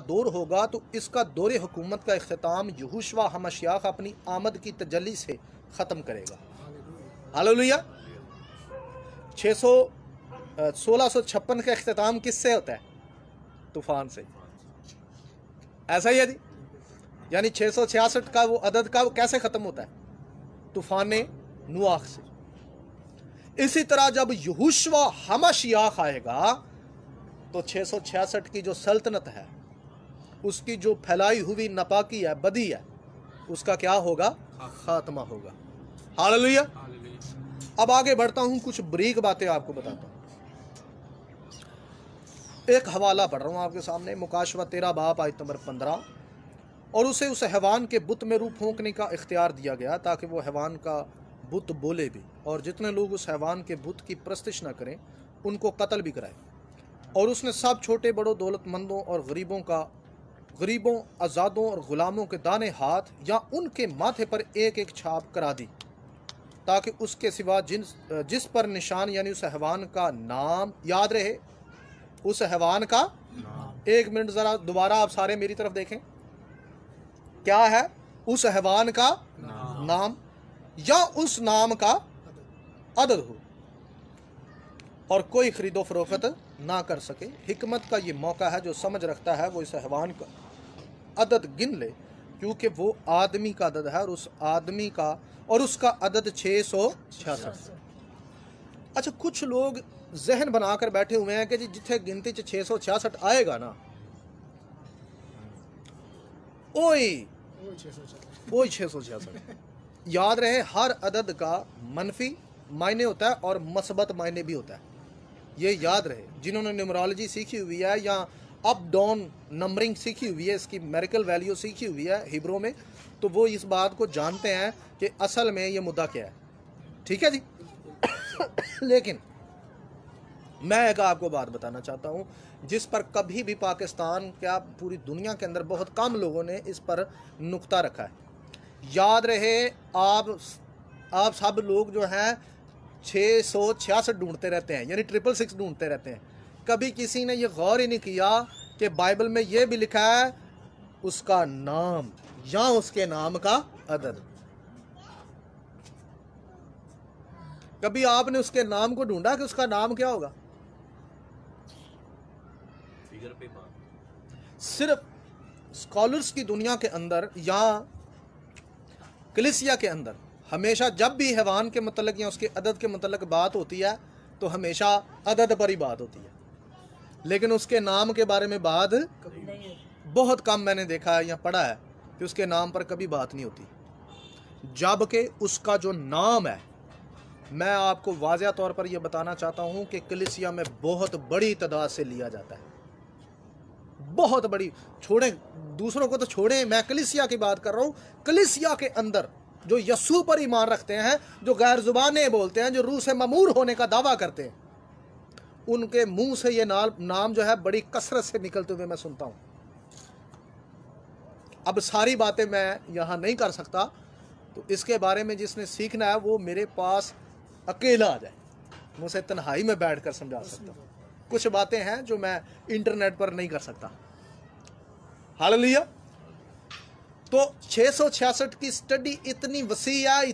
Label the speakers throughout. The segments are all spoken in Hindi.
Speaker 1: दौर होगा तो इसका दौरे हुकूमत का इख्तिताम यहोशुआ हमश्याख अपनी आमद की तजल्ली से ख़त्म करेगा। हालेलुया। 1656 का इख्तिताम किससे होता है? तूफान से। ऐसा ही है जी। यानी 666 का वो अदद का वो कैसे ख़त्म होता है? तूफान नूआख से। इसी तरह जब यहोशुआ हमश्याख आएगा तो 666 की जो सल्तनत है, उसकी जो फैलाई हुई नापाकी है, बदी है, उसका क्या होगा? खात्मा होगा। हालेलुया। अब आगे बढ़ता हूं, कुछ बरीक बातें आपको बताता हूं। एक हवाला पढ़ रहा हूं आपके सामने, मुकाशवा 13 बाब आयत नंबर 15। और उसे उस हैवान के बुत में रूह फूंकने का इख्तियार दिया गया ताकि वो हैवान का बुत बोले भी, और जितने लोग उस हैवान के बुत की प्रस्तिश न करें उनको कत्ल भी कराए। और उसने सब छोटे बड़ों, दौलतमंदों और गरीबों, आज़ादों और ग़ुलामों के दाने हाथ या उनके माथे पर एक एक छाप करा दी, ताकि उसके सिवा जिस पर निशान यानी उस हैवान का नाम याद रहे। उस हैवान का एक मिनट ज़रा दोबारा आप सारे मेरी तरफ देखें। क्या है? उस हैवान का नाम या उस नाम का अदद हो, और कोई खरीदो फरोख्त ना कर सके। हिकमत का ये मौका है, जो समझ रखता है वो इस हैवान का अदद गिन ले, क्योंकि वो आदमी का अदद है, और उस आदमी का और उसका अदद 666। अच्छा, कुछ लोग जहन बनाकर बैठे हुए हैं कि जी जिथे गिनती 666 आएगा ना, ओए 666। याद रहे, हर अदद का मनफी मायने होता है और मस्बत मायने भी होता है। ये याद रहे। जिन्होंने न्यूमरोलॉजी सीखी हुई है या अप डाउन नंबरिंग सीखी हुई है, इसकी मेरिकल वैल्यू सीखी हुई है हिब्रू में, तो वो इस बात को जानते हैं कि असल में ये मुद्दा क्या है। ठीक है जी। लेकिन मैं एक आपको बात बताना चाहता हूँ, जिस पर कभी भी पाकिस्तान, क्या पूरी दुनिया के अंदर बहुत कम लोगों ने इस पर नुक्ता रखा है। याद रहे, आप सब लोग जो हैं 666 ढूंढते रहते हैं, यानी 666 ढूंढते रहते हैं। कभी किसी ने ये गौर ही नहीं किया कि बाइबल में ये भी लिखा है उसका नाम या उसके नाम का अदद। कभी आपने उसके नाम को ढूंढा कि उसका नाम क्या होगा? सिर्फ स्कॉलर्स की दुनिया के अंदर या कलीसिया के अंदर हमेशा जब भी हैवान के मतलब या उसके अदद के मतलब बात होती है तो हमेशा अदद पर ही बात होती है, लेकिन उसके नाम के बारे में बात बहुत कम मैंने देखा है या पढ़ा है कि उसके नाम पर कभी बात नहीं होती। जबकि उसका जो नाम है, मैं आपको वाज़ेह तौर पर यह बताना चाहता हूं कि कलीसिया में बहुत बड़ी तादाद से लिया जाता है, बहुत बड़ी। छोड़ें दूसरों को तो छोड़ें, मैं कलीसिया की बात कर रहा हूं। कलीसिया के अंदर जो यस्सू पर ईमान रखते हैं, जो गैर जुबानें बोलते हैं, जो रूह से ममूर होने का दावा करते हैं, उनके मुंह से ये नाम जो है बड़ी कसरत से निकलते हुए मैं सुनता हूं। अब सारी बातें मैं यहां नहीं कर सकता, तो इसके बारे में जिसने सीखना है वो मेरे पास अकेला आ जाए, मैं उसे तन्हाई में बैठकर समझा सकता हूं। कुछ बातें हैं जो मैं इंटरनेट पर नहीं कर सकता। हालेलुया। तो 666 की स्टडी इतनी वसी है,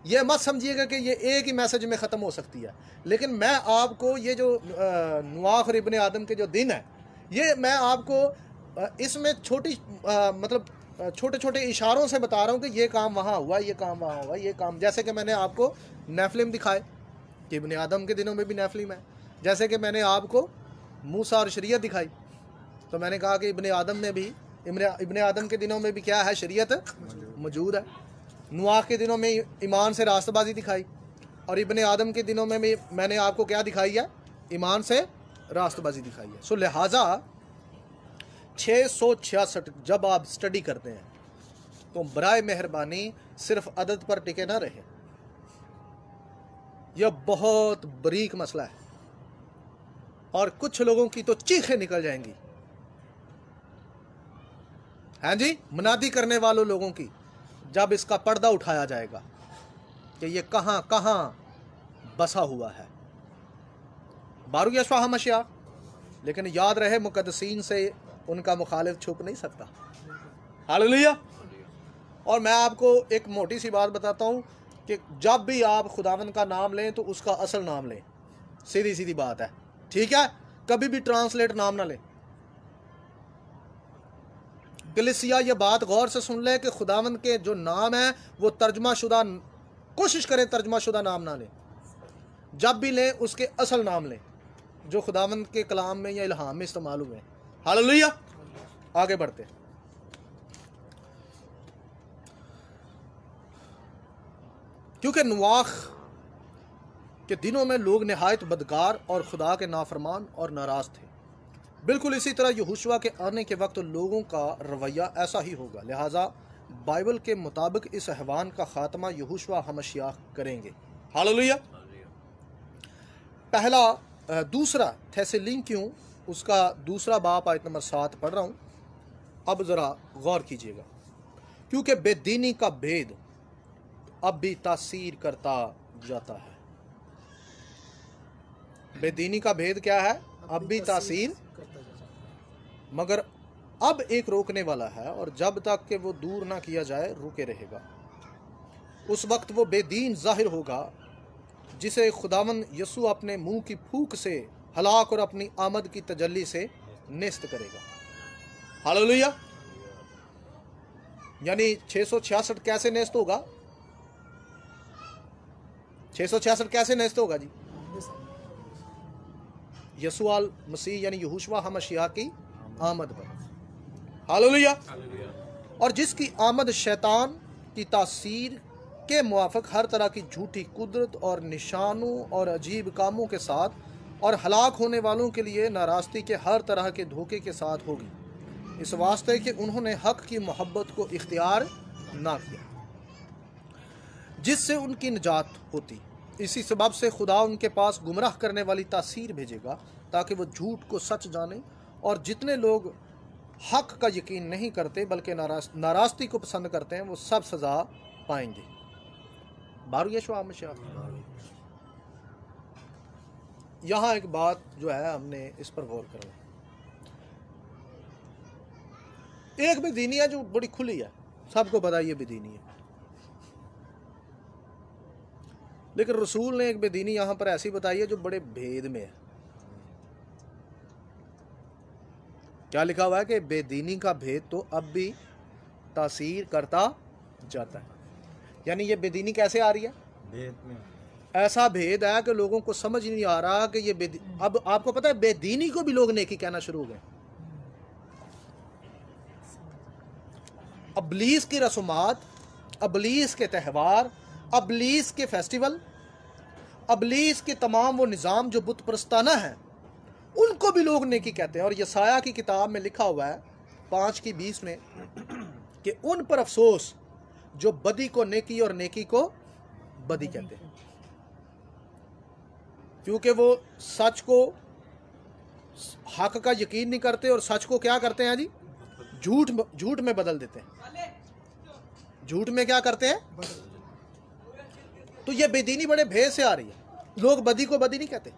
Speaker 1: ये मत समझिएगा कि ये एक ही मैसेज में ख़त्म हो सकती है। लेकिन मैं आपको ये जो नूआख और इब्ने आदम के जो दिन है, ये मैं आपको इसमें मतलब छोटे छोटे इशारों से बता रहा हूँ कि ये काम वहाँ हुआ, ये काम वहाँ हुआ, ये काम। जैसे कि मैंने आपको नेफलिम दिखाए कि इब्ने आदम के दिनों में भी नेफलिम है, जैसे कि मैंने आपको मूसा और शरीयत दिखाई, तो मैंने कहा कि इब्ने आदम में भी इब्ने आदम के दिनों में भी क्या है? शरीयत मौजूद है। नूआख के दिनों में ईमान से रास्तबाजी दिखाई, और इब्ने आदम के दिनों में भी मैंने आपको क्या दिखाई है? ईमान से रास्तबाजी दिखाई है। सो लिहाजा 666 जब आप स्टडी करते हैं तो बराए मेहरबानी सिर्फ अदद पर टिके ना रहे। यह बहुत बरीक मसला है, और कुछ लोगों की तो चीखें निकल जाएंगी, हैं जी, मुनादी करने वालों लोगों की, जब इसका पर्दा उठाया जाएगा कि ये कहां कहां बसा हुआ है। बारू यशवा हमशिया। लेकिन याद रहे, मुकद्दसीन से उनका मुखालिफ छुप नहीं सकता। हालेलुया। और मैं आपको एक मोटी सी बात बताता हूँ कि जब भी आप खुदावंद का नाम लें तो उसका असल नाम लें। सीधी सीधी बात है, ठीक है। कभी भी ट्रांसलेट नाम ना लें। कलीसिया ये बात गौर से सुन ले कि खुदावंद के जो नाम है वो तर्जमाशुदा, कोशिश करें तर्जमाशुदा नाम ना लें। जब भी लें उसके असल नाम लें जो खुदावंद के कलाम में या इल्हाम में इस्तेमाल हुए। हालेलुया। आगे बढ़ते। क्योंकि नवाख के दिनों में लोग नहायत बदकार और खुदा के नाफरमान और नाराज थे। बिल्कुल इसी तरह यहोशुआ के आने के वक्त लोगों का रवैया ऐसा ही होगा। लिहाजा बाइबल के मुताबिक इस हैवान का खात्मा यहोशुआ हमशियाह करेंगे। हालेलुया। पहला दूसरा थेसलोनिकियों उसका दूसरा बाब आयत नंबर 7 पढ़ रहा हूँ। अब ज़रा गौर कीजिएगा। क्योंकि बेदीनी का भेद अब भी तासीर करता जाता है। बेदीनी का भेद क्या है? अब भी तासीर, मगर अब एक रोकने वाला है और जब तक कि वो दूर ना किया जाए रुके रहेगा। उस वक्त वो बेदीन जाहिर होगा जिसे खुदावंद यसू अपने मुंह की फूंक से हलाक और अपनी आमद की तजल्ली से नेस्त करेगा। हालेलुया। यानी 666 कैसे नेस्त होगा? 666 कैसे नेस्त होगा जी? यसू अल मसीह यानी यहोशुआ हमशियाह की आमद पर। हालेलुया। और जिसकी आमद शैतान की तासीर के मुआफिक हर तरह की झूठी कुदरत और निशानों और अजीब कामों के साथ और हलाक होने वालों के लिए नाराज़गी के हर तरह के धोखे के साथ होगी, इस वास्ते कि उन्होंने हक की मोहब्बत को इख्तियार ना किया जिससे उनकी निजात होती। इसी सबब से खुदा उनके पास गुमराह करने वाली तासीर भेजेगा ताकि वो झूठ को सच जाने, और जितने लोग हक का यकीन नहीं करते बल्कि नाराज़गी को पसंद करते हैं वो सब सज़ा पाएंगे। बारू यशवा यहाँ एक बात जो है हमने इस पर गौर करें। एक बेदीनी है जो बड़ी खुली है, सबको पता ये बेदीनी है, लेकिन रसूल ने एक बेदीनी यहाँ पर ऐसी बताई है जो बड़े भेद में है। क्या लिखा हुआ है कि बेदीनी का भेद तो अब भी तासीर करता जाता है। यानी ये बेदीनी कैसे आ रही है? भेद में। ऐसा भेद है कि लोगों को समझ नहीं आ रहा कि ये अब आपको पता है बेदीनी को भी लोग नेकी कहना शुरू हो गए। अबलीस की रसूमात, अबलीस के त्यौहार, अबलीस के फेस्टिवल, अबलीस के तमाम वो निज़ाम जो बुत परस्ताना है, उनको भी लोग नेकी कहते हैं। और यसाया की किताब में लिखा हुआ है 5:20 में कि उन पर अफसोस जो बदी को नेकी और नेकी को बदी कहते हैं, क्योंकि वो सच को हक का यकीन नहीं करते और सच को क्या करते हैं जी? झूठ में बदल देते हैं। झूठ में क्या करते हैं? तो ये बेदीनी बड़े भेद से आ रही है। लोग बदी को बदी नहीं कहते।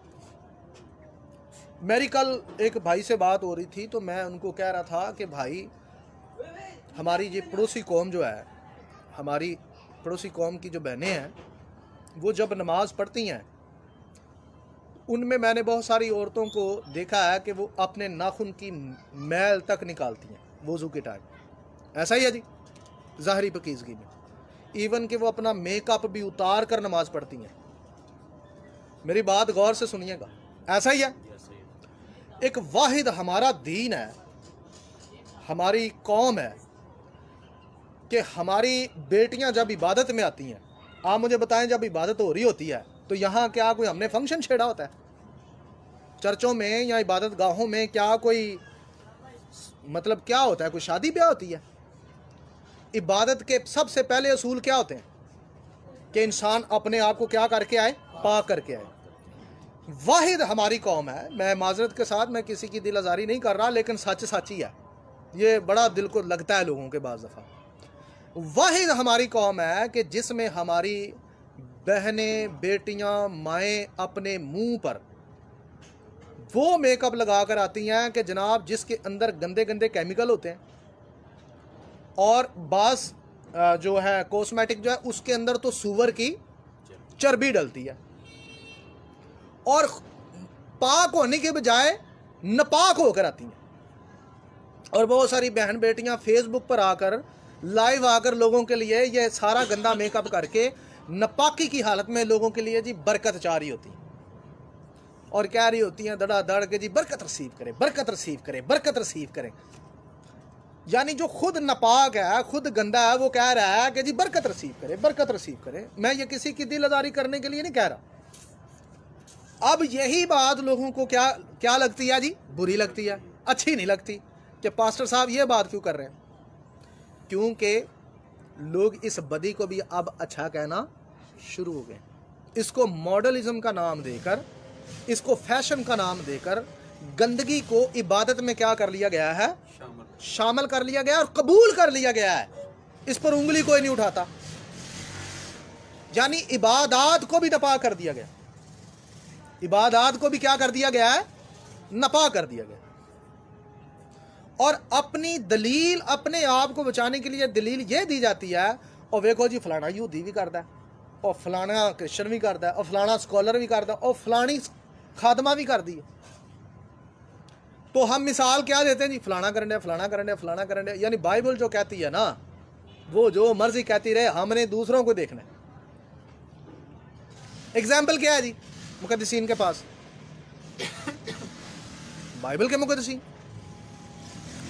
Speaker 1: मेरी कल एक भाई से बात हो रही थी तो मैं उनको कह रहा था कि भाई हमारी ये पड़ोसी कौम जो है, हमारी पड़ोसी कौम की जो बहनें हैं, वो जब नमाज पढ़ती हैं उनमें मैंने बहुत सारी औरतों को देखा है कि वो अपने नाखून की मैल तक निकालती हैं वुज़ू के टाइम। ऐसा ही है जी, ज़ाहरी पकीज़गी में। इवन कि वो अपना मेकअप भी उतार कर नमाज पढ़ती हैं। मेरी बात गौर से सुनिएगा, ऐसा ही है। एक वाहिद हमारा दीन है, हमारी कौम है कि हमारी बेटियां जब इबादत में आती हैं, आप मुझे बताएं जब इबादत हो रही होती है तो यहाँ क्या कोई हमने फंक्शन छेड़ा होता है? चर्चों में या इबादत गाहों में क्या कोई मतलब क्या होता है? कोई शादी ब्याह होती है? इबादत के सबसे पहले असूल क्या होते हैं कि इंसान अपने आप को क्या करके आए? पाक करके आए। वाहिद हमारी कौम है। मैं माजरत के साथ मैं किसी की दिल आज़ारी नहीं कर रहा, लेकिन सच सच ही है। ये बड़ा दिल को लगता है लोगों के बाज़ दफ़ा। वाहिद हमारी कौम है कि जिसमें हमारी बहनें, बेटियां, माएँ अपने मुंह पर वो मेकअप लगा कर आती हैं कि जनाब जिसके अंदर गंदे गंदे केमिकल होते हैं, और बास जो है कॉस्मेटिक जो है उसके अंदर तो सूअर की चर्बी डलती है, और पाक होने के बजाय नापाक होकर आती हैं। और बहुत सारी बहन बेटियां फेसबुक पर आकर लाइव आकर लोगों के लिए ये सारा गंदा मेकअप करके नापाकी की हालत में लोगों के लिए जी बरकत चाह रही होती, और कह रही होती हैं धड़ाधड़ के जी बरकत रसीव करें, बरकत रसीव करें, बरकत रसीव करें। यानी जो खुद नापाक है, खुद गंदा है, वो कह रहा है कि जी बरकत रसीव करें, बरकत रसीव करें। मैं ये किसी की दिल आजारी करने के लिए नहीं कह रहा। अब यही बात लोगों को क्या क्या लगती है जी? बुरी लगती है, अच्छी नहीं लगती कि पास्टर साहब ये बात क्यों कर रहे हैं। क्योंकि लोग इस बदी को भी अब अच्छा कहना शुरू हो गए। इसको मॉडलिज्म का नाम देकर, इसको फैशन का नाम देकर गंदगी को इबादत में क्या कर लिया गया है? शामिल कर लिया गया और कबूल कर लिया गया है। इस पर उंगली कोई नहीं उठाता। यानी इबादत को भी नपा कर दिया गया, इबादत को भी क्या कर दिया गया है? नपा कर दिया गया। और अपनी दलील, अपने आप को बचाने के लिए दलील ये दी जाती है, और देखो जी फलाना यहूदी भी करता है, और फलाना क्रिश्चन भी करता है, और फलाना स्कॉलर भी करता है, और फलानी खादमा भी कर दी है। तो हम मिसाल क्या देते हैं जी? फलाना करने दे, फलाना करने दे, फलाना करने दे। यानी बाइबल जो कहती है ना, वो जो मर्जी कहती रहे, हमने दूसरों को देखना है। एग्जाम्पल क्या है जी मुकद्दसीन के पास? बाइबल के मुकद्दसीन,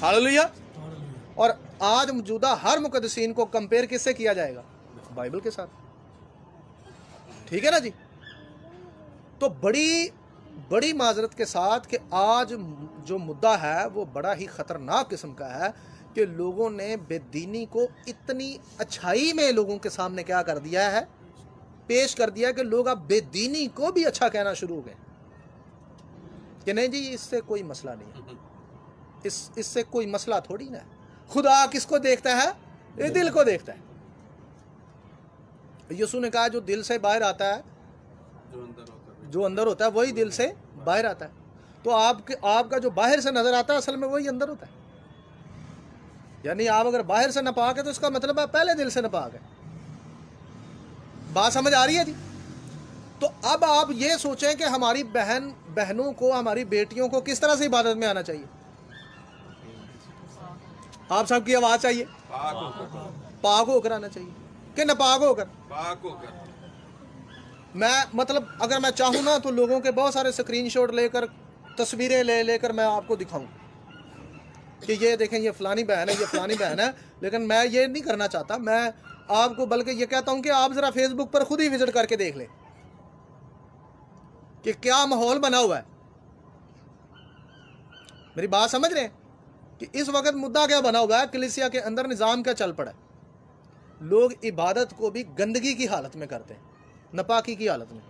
Speaker 1: हालेलुया। और आज मौजूदा हर मुकद्दसीन को कंपेयर किससे किया जाएगा? बाइबल के साथ। ठीक है ना जी? तो बड़ी माजरत के साथ कि आज जो मुद्दा है वो बड़ा ही खतरनाक किस्म का है कि लोगों ने बेदीनी को इतनी अच्छाई में लोगों के सामने क्या कर दिया है? पेश कर दिया कि लोग अब बेदीनी को भी अच्छा कहना शुरू हो गए कि नहीं जी इससे कोई मसला नहीं है, इससे कोई मसला थोड़ी ना है। खुदा किसको देखता है? ये दिल को देखता है। यीशु ने कहा जो दिल से बाहर आता है, जो अंदर होता है वही दिल से बाहर आता है। तो आपका जो बाहर से नजर आता है असल में वही अंदर होता है। यानी आप अगर बाहर से नापाक है तो इसका मतलब है पहले दिल से नापाक है। बात समझ आ रही है जी? तो अब आप ये सोचें कि हमारी बहनों को, हमारी बेटियों को किस तरह से इबादत में आना चाहिए। आप सबकी आवाज चाहिए पाक होकर आना चाहिए कि नापाक होकर?
Speaker 2: पाक होकर।
Speaker 1: मैं मतलब अगर मैं चाहूँ ना तो लोगों के बहुत सारे स्क्रीनशॉट लेकर, तस्वीरें लेकर मैं आपको दिखाऊं कि ये देखें ये फलानी बहन है, ये फलानी बहन है। लेकिन मैं ये नहीं करना चाहता। मैं आपको बल्कि ये कहता हूं कि आप जरा फेसबुक पर खुद ही विजिट करके देख लें कि क्या माहौल बना हुआ है। मेरी बात समझ रहे हैं कि इस वक्त मुद्दा क्या बना हुआ है? कलीसिया के अंदर निज़ाम क्या चल पड़ा है? लोग इबादत को भी गंदगी की हालत में करते हैं, नापाकी की हालत में।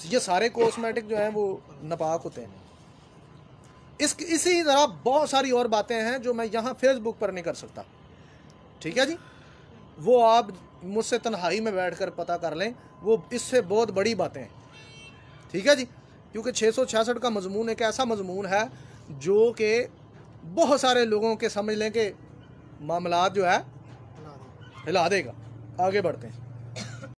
Speaker 1: ये सारे कॉस्मेटिक जो हैं वो नापाक होते हैं। इसी तरह बहुत सारी और बातें हैं जो मैं यहाँ फेसबुक पर नहीं कर सकता। ठीक है जी? वो आप मुझसे तन्हाई में बैठकर पता कर लें, वो इससे बहुत बड़ी बातें हैं। ठीक है जी? क्योंकि 666 का मजमून एक ऐसा मजमून है जो कि बहुत सारे लोगों के समझ लें कि मामलात जो है हिला देगा। आगे बढ़ते हैं।